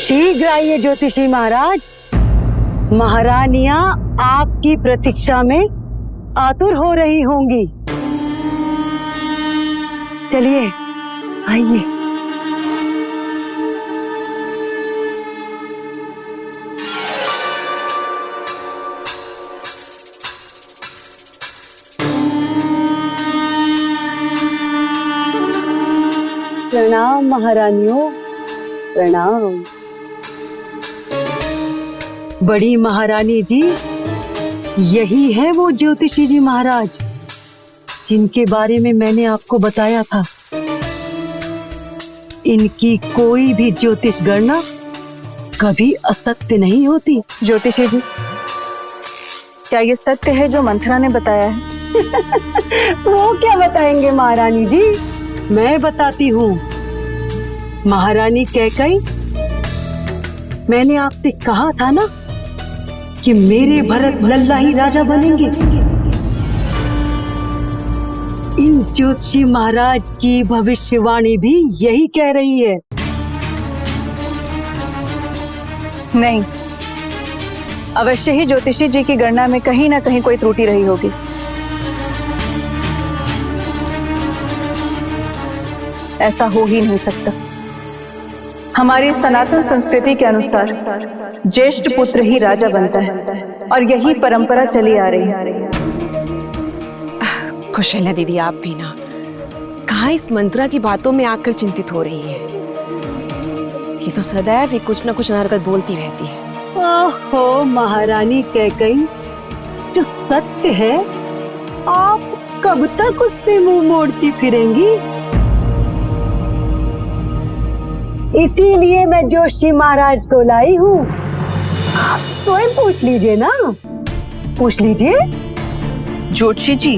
शीघ्र आइए ज्योतिषी महाराज। महारानियां आपकी प्रतीक्षा में आतुर हो रही होंगी। चलिए आइए। प्रणाम महारानियों, प्रणाम। बड़ी महारानी जी, यही है वो ज्योतिषी जी महाराज जिनके बारे में मैंने आपको बताया था। इनकी कोई भी ज्योतिष गणना कभी असत्य नहीं होती। ज्योतिषी जी, क्या ये सत्य है जो मंथरा ने बताया है? वो क्या बताएंगे महारानी जी, मैं बताती हूँ। महारानी कैकई, मैंने आपसे कहा था ना कि मेरे भरत लल्ला ही राजा बनेंगे। इन ज्योतिषी महाराज की भविष्यवाणी भी यही कह रही है। नहीं, अवश्य ही ज्योतिषी जी की गणना में कहीं ना कहीं कोई त्रुटि रही होगी। ऐसा हो ही नहीं सकता। हमारी सनातन संस्कृति के अनुसार ज्येष्ठ पुत्र ही राजा बनता है और यही परंपरा चली आ रही है। कौशल्या दीदी, आप भी ना कहाँ इस मंत्रा की बातों में आकर चिंतित हो रही है। ये तो सदैव ही कुछ न कुछ हरकत बोलती रहती है। ओहो महारानी कैकई, जो सत्य है आप कब तक उससे मुंह मोड़ती फिरेंगी? इसीलिए मैं जोशी महाराज को लाई हूँ। आप स्वयं पूछ लीजिए ना, पूछ लीजिए। ज्योतिषी जी,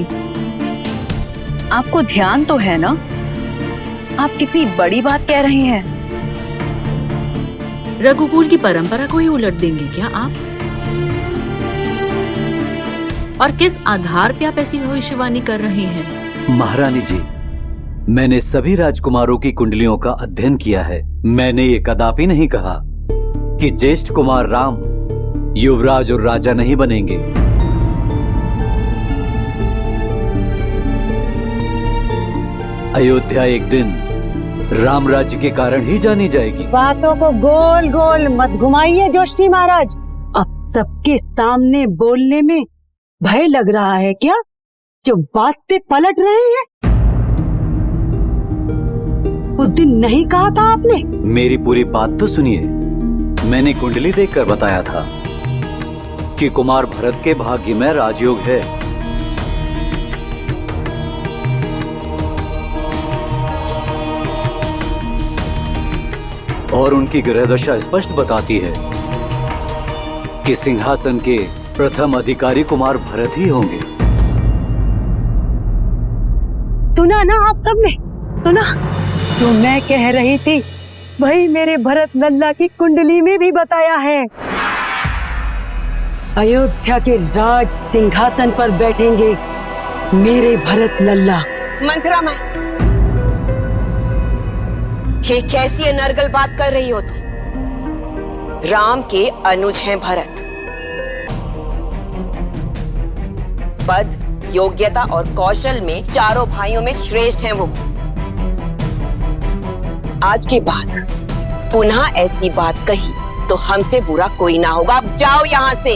आपको ध्यान तो है ना आप कितनी बड़ी बात कह रहे हैं? रघुकुल की परंपरा को ही उलट देंगे क्या आप? और किस आधार पे आप ऐसी भविष्यवाणी कर रहे हैं? महारानी जी, मैंने सभी राजकुमारों की कुंडलियों का अध्ययन किया है। मैंने ये कदापि नहीं कहा कि ज्येष्ठ कुमार राम युवराज और राजा नहीं बनेंगे। अयोध्या एक दिन राम राज्य के कारण ही जानी जाएगी। बातों को गोल गोल मत घुमाइए जोशी महाराज। अब सबके सामने बोलने में भय लग रहा है क्या, जो बात से पलट रहे हैं? उस दिन नहीं कहा था आपने? मेरी पूरी बात तो सुनिए। मैंने कुंडली देखकर बताया था कि कुमार भरत के भाग्य में राजयोग है। और उनकी ग्रह दशा स्पष्ट बताती है कि सिंहासन के प्रथम अधिकारी कुमार भरत ही होंगे। सुना ना आप सबने, सुना? जो मैं कह रही थी वही मेरे भरत लल्ला की कुंडली में भी बताया है। अयोध्या के राज सिंहासन पर बैठेंगे मेरे भरत लल्ला। मंत्रा माँ, ये कैसी अनर्गल बात कर रही हो तुम? राम के अनुज हैं भरत। पद, योग्यता और कौशल में चारों भाइयों में श्रेष्ठ हैं वो। आज के बाद पुनः ऐसी बात कही तो हमसे बुरा कोई ना होगा। अब जाओ यहाँ से।